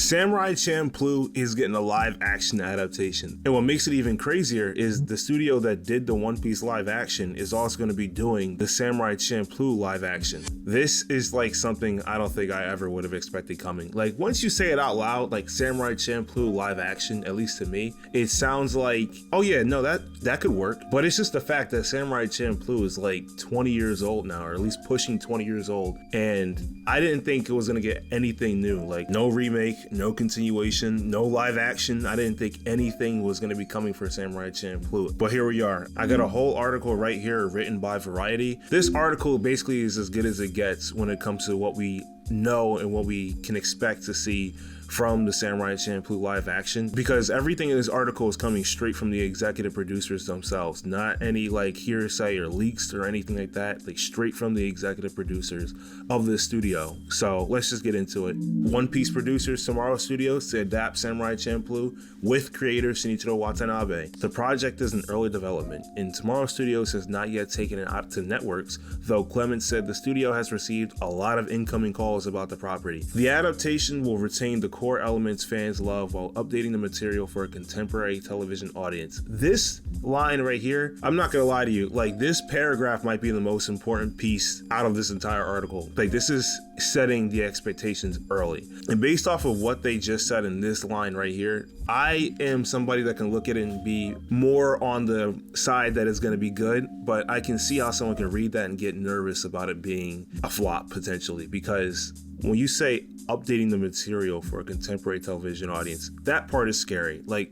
Samurai Champloo is getting a live action adaptation. And what makes it even crazier is the studio that did the One Piece live action is also going to be doing the Samurai Champloo live action. This is like something I don't think I ever would have expected coming. Like once you say it out loud, like Samurai Champloo live action, at least to me, it sounds like, oh yeah, no, that could work. But it's just the fact that Samurai Champloo is like 20 years old now, or at least pushing 20 years old. And I didn't think it was going to get anything new, like no remake, no continuation, no live action. I didn't think anything was going to be coming for Samurai Champloo. But here we are. I got a whole article right here written by Variety. This article basically is as good as it gets when it comes to what we know and what we can expect to see from the Samurai Champloo live action, because everything in this article is coming straight from the executive producers themselves, not any like hearsay or leaks or anything like that, like straight from the executive producers of the studio. So let's just get into it. One Piece producers Tomorrow Studios to adapt Samurai Champloo with creator Shinichiro Watanabe. The project is in early development, and Tomorrow Studios has not yet taken it out to networks, though Clement said the studio has received a lot of incoming calls about the property. The adaptation will retain the core elements fans love while updating the material for a contemporary television audience. This line right here, I'm not gonna lie to you, like this paragraph might be the most important piece out of this entire article. Like this is setting the expectations early. And based off of what they just said in this line right here, I am somebody that can look at it and be more on the side that it's going to be good, but I can see how someone can read that and get nervous about it being a flop potentially, because when you say updating the material for a contemporary television audience, that part is scary. Like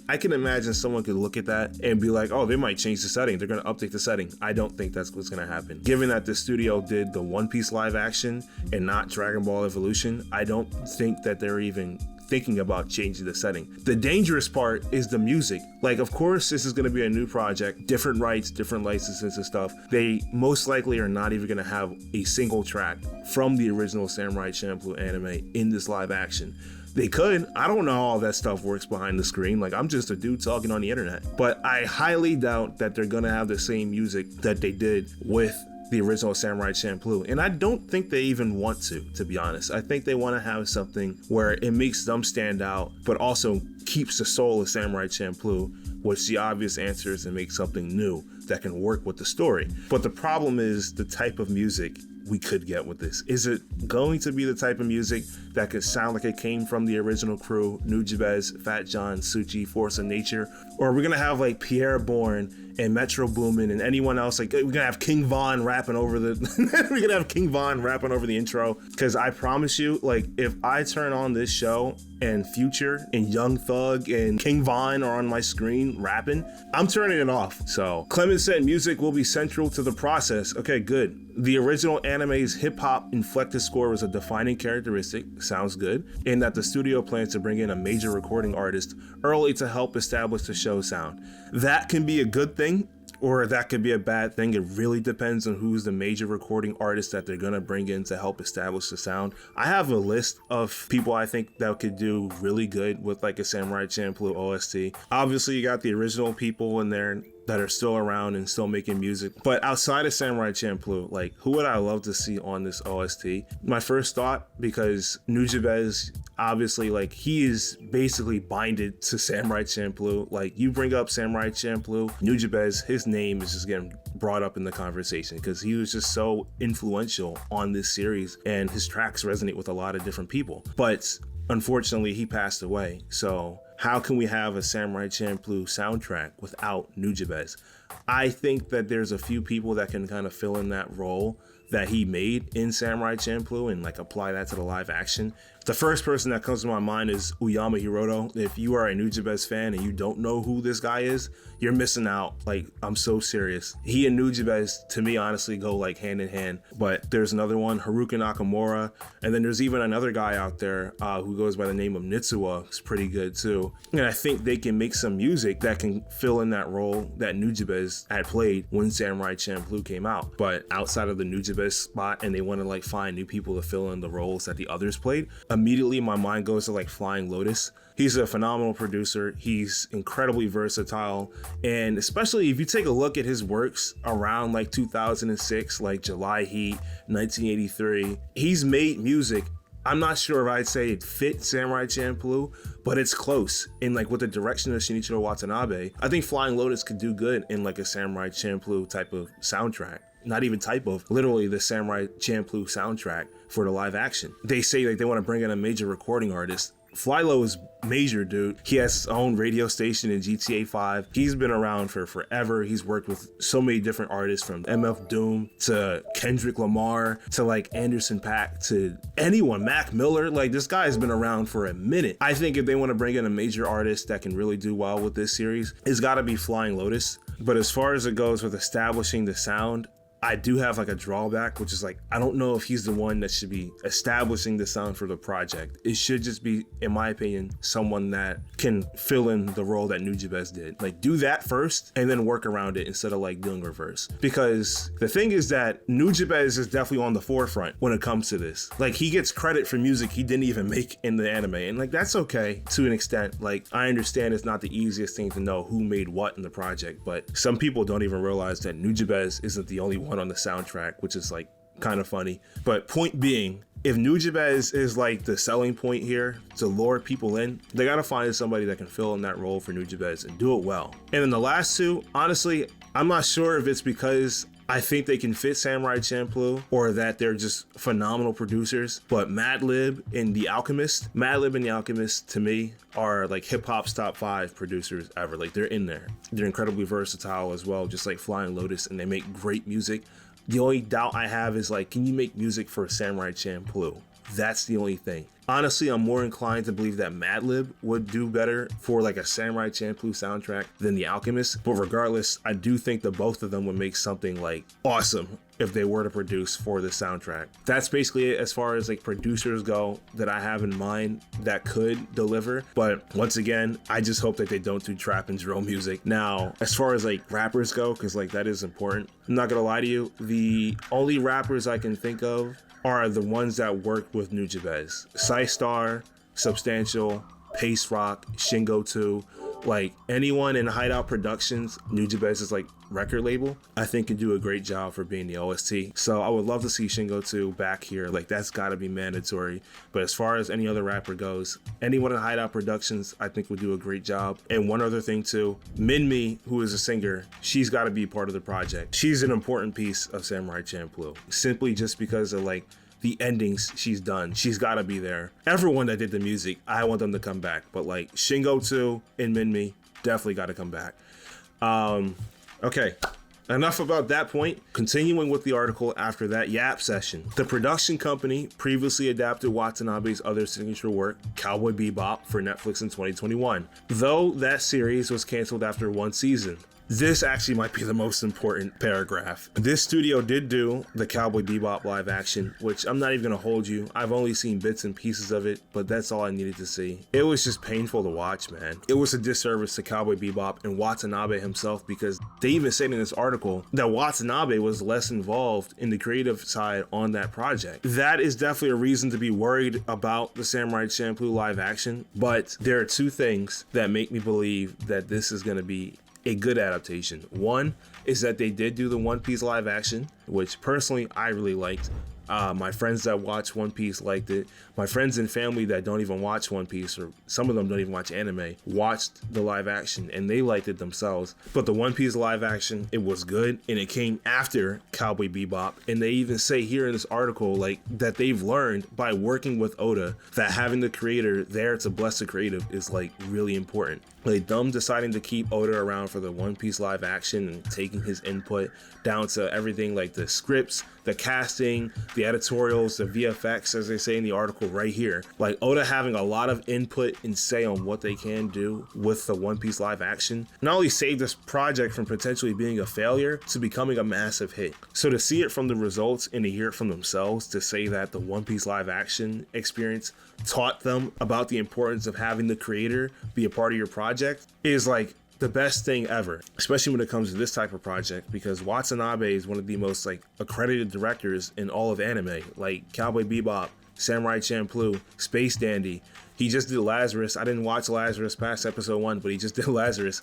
I can imagine someone could look at that and be like, oh, they might change the setting. They're going to update the setting. I don't think that's what's going to happen. Given that the studio did the One Piece live action and not Dragon Ball Evolution, I don't think that they're even thinking about changing the setting. The dangerous part is the music. Like, of course, this is going to be a new project, different rights, different licenses and stuff. They most likely are not even going to have a single track from the original Samurai Champloo anime in this live action. They could. I don't know how all that stuff works behind the screen. Like, I'm just a dude talking on the internet. But I highly doubt that they're going to have the same music that they did with the original Samurai Champloo. And I don't think they even want to be honest. I think they want to have something where it makes them stand out, but also keeps the soul of Samurai Champloo, which the obvious answer is to make something new that can work with the story. But the problem is the type of music we could get with this. Is it going to be the type of music that could sound like it came from the original crew, Nujabes, Fat John, Suchi, Force of Nature? Or are we gonna have like Pierre Bourne and Metro Boomin and anyone else? Like we're gonna have King Von rapping over the intro. Because I promise you, like if I turn on this show and Future and Young Thug and King Von are on my screen rapping, I'm turning it off. So Clement said music will be central to the process. Okay, good. The original anime's hip-hop inflected score was a defining characteristic, sounds good, and that the studio plans to bring in a major recording artist early to help establish the show sound. That can be a good thing, or that could be a bad thing. It really depends on who's the major recording artist that they're gonna bring in to help establish the sound. I have a list of people I think that could do really good with like a Samurai Champloo OST. Obviously you got the original people in there that are still around and still making music. But outside of Samurai Champloo, like who would I love to see on this OST? My first thought, because Nujabes, obviously like he is basically binded to Samurai Champloo. Like you bring up Samurai Champloo, Nujabes, his name is just getting brought up in the conversation because he was just so influential on this series and his tracks resonate with a lot of different people. But unfortunately he passed away. So how can we have a Samurai Champloo soundtrack without Nujabes? I think that there's a few people that can kind of fill in that role that he made in Samurai Champloo and like apply that to the live action. The first person that comes to my mind is Uyama Hiroto. If you are a Nujabes fan and you don't know who this guy is, you're missing out. Like, I'm so serious. He and Nujabes, to me, honestly, go like hand in hand. But there's another one, Haruka Nakamura. And then there's even another guy out there who goes by the name of Nitsuwa. It's pretty good too. And I think they can make some music that can fill in that role that Nujabes had played when Samurai Champloo came out. But outside of the Nujabes spot, and they want to like find new people to fill in the roles that the others played, immediately my mind goes to like Flying Lotus. He's a phenomenal producer. He's incredibly versatile. And especially if you take a look at his works around like 2006, like July Heat, 1983, he's made music I'm not sure if I'd say it fit Samurai Champloo, but it's close. In like with the direction of Shinichiro Watanabe, I think Flying Lotus could do good in like a Samurai Champloo type of soundtrack. Not even type of, literally the Samurai Champloo soundtrack for the live action. They say like they want to bring in a major recording artist. Flylo is major, dude. He has his own radio station in GTA 5. He's been around for forever. He's worked with so many different artists, from MF Doom to Kendrick Lamar to like Anderson .Paak to anyone, Mac Miller. Like, this guy has been around for a minute. I think if they want to bring in a major artist that can really do well with this series, it's got to be Flying Lotus. But as far as it goes with establishing the sound, I do have like a drawback, which is like, I don't know if he's the one that should be establishing the sound for the project. It should just be, in my opinion, someone that can fill in the role that Nujabes did. Like, do that first and then work around it instead of like doing reverse. Because the thing is that Nujabes is definitely on the forefront when it comes to this. Like, he gets credit for music he didn't even make in the anime. And like, that's okay to an extent. Like, I understand it's not the easiest thing to know who made what in the project, but some people don't even realize that Nujabes isn't the only one on the soundtrack, which is like kind of funny. But point being, if Nujabes is like the selling point here to lure people in, they gotta find somebody that can fill in that role for Nujabes and do it well. And then the last two, honestly, I'm not sure if it's because I think they can fit Samurai Champloo or that they're just phenomenal producers, but Madlib and The Alchemist, to me are like hip hop's top 5 producers ever. Like, they're in there. They're incredibly versatile as well, just like Flying Lotus, and they make great music. The only doubt I have is like, can you make music for Samurai Champloo? That's the only thing. Honestly, I'm more inclined to believe that Madlib would do better for like a Samurai Champloo soundtrack than The Alchemist. But regardless, I do think that both of them would make something like awesome if they were to produce for the soundtrack. That's basically it as far as like producers go that I have in mind that could deliver. But once again, I just hope that they don't do trap and drill music. Now, as far as like rappers go, because like that is important, I'm not gonna lie to you, the only rappers I can think of are the ones that work with Nujabes. Psystar, Substantial, Pace Rock, Shingo 2, like anyone in Hideout Productions, Nujabes' like record label, I think can do a great job for being the OST. So I would love to see Shingo 2 back here. Like, that's gotta be mandatory. But as far as any other rapper goes, anyone in Hideout Productions, I think would do a great job. And one other thing too, Minmi, who is a singer, she's gotta be part of the project. She's an important piece of Samurai Champloo, simply just because of like the endings she's done. She's gotta be there. Everyone that did the music, I want them to come back. But like Shingo 2 and Minmi definitely gotta come back. Okay, enough about that point. Continuing with the article after that Yap session. The production company previously adapted Watanabe's other signature work, Cowboy Bebop, for Netflix in 2021, though that series was canceled after 1 season. This actually might be the most important paragraph. This studio did do the Cowboy Bebop live action, which I'm not even gonna hold you. I've only seen bits and pieces of it, but that's all I needed to see. It was just painful to watch, man. It was a disservice to Cowboy Bebop and Watanabe himself, because they even said in this article that Watanabe was less involved in the creative side on that project. That is definitely a reason to be worried about the Samurai Champloo live action, but there are 2 things that make me believe that this is gonna be a good adaptation. One is that they did do the One Piece live action, which personally I really liked. My friends that watch One Piece liked it. My friends and family that don't even watch One Piece, or some of them don't even watch anime, watched the live action and they liked it themselves. But the One Piece live action, it was good, and it came after Cowboy Bebop. And they even say here in this article like that they've learned by working with Oda that having the creator there to bless the creative is like really important. Like, them deciding to keep Oda around for the One Piece live action and taking his input down to everything like the scripts, the casting, the editorials, the VFX, as they say in the article right here. Like, Oda having a lot of input and say on what they can do with the One Piece live action not only saved this project from potentially being a failure to becoming a massive hit. So to see it from the results and to hear it from themselves, to say that the One Piece live action experience taught them about the importance of having the creator be a part of your project is like the best thing ever, especially when it comes to this type of project, because Watanabe is one of the most like accredited directors in all of anime. Like Cowboy Bebop, Samurai Champloo, Space Dandy, He just did Lazarus. I didn't watch Lazarus past episode 1, but he just did Lazarus.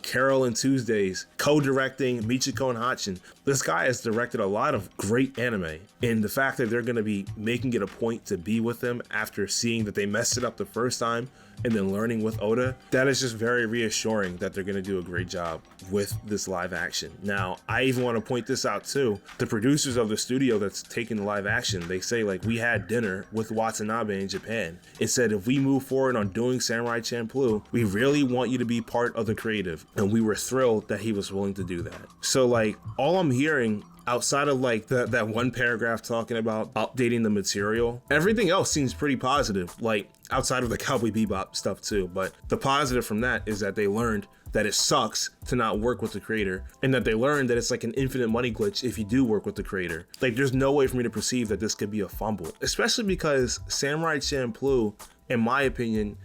Carol and Tuesdays, co-directing Michiko and Hatchin. This guy has directed a lot of great anime, and the fact that they're going to be making it a point to be with him after seeing that they messed it up the first time and then learning with Oda, that is just very reassuring that they're going to do a great job with this live action. Now, I even want to point this out too. The producers of the studio that's taking the live action, they say, like, we had dinner with Watanabe in Japan. It said, if we move forward on doing Samurai Champloo, we really want you to be part of the creative. And we were thrilled that he was willing to do that. So, like, all I'm hearing outside of like that one paragraph talking about updating the material, everything else seems pretty positive, like outside of the Cowboy Bebop stuff too. But the positive from that is that they learned that it sucks to not work with the creator, and that they learned that it's like an infinite money glitch if you do work with the creator. Like, there's no way for me to perceive that this could be a fumble, especially because Samurai Champloo, in my opinion,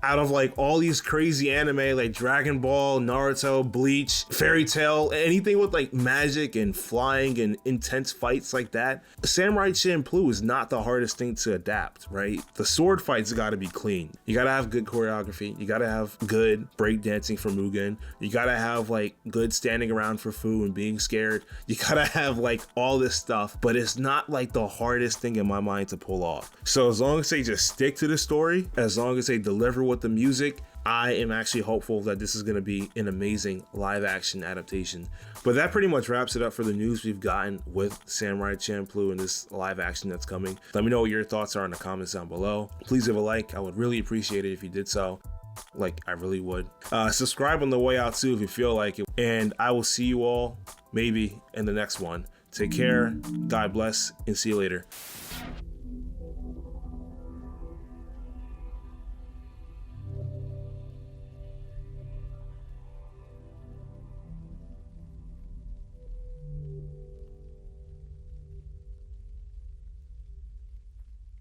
out of like all these crazy anime like Dragon Ball, Naruto, Bleach, Fairy Tail, anything with like magic and flying and intense fights like that, Samurai Champloo is not the hardest thing to adapt, right? The sword fights gotta be clean. You gotta have good choreography. You gotta have good breakdancing for Mugen. You gotta have like good standing around for Fu and being scared. You gotta have like all this stuff, but it's not like the hardest thing in my mind to pull off. So as long as they just stick to the story, as long as they deliver with the music, I am actually hopeful that this is going to be an amazing live action adaptation. But that pretty much wraps it up for the news we've gotten with Samurai Champloo and this live action that's coming. Let me know what your thoughts are in the comments down below. Please give a like. I would really appreciate it if you did so. Like, I really would. Subscribe on the way out too if you feel like it. And I will see you all maybe in the next one. Take care, God bless, and see you later.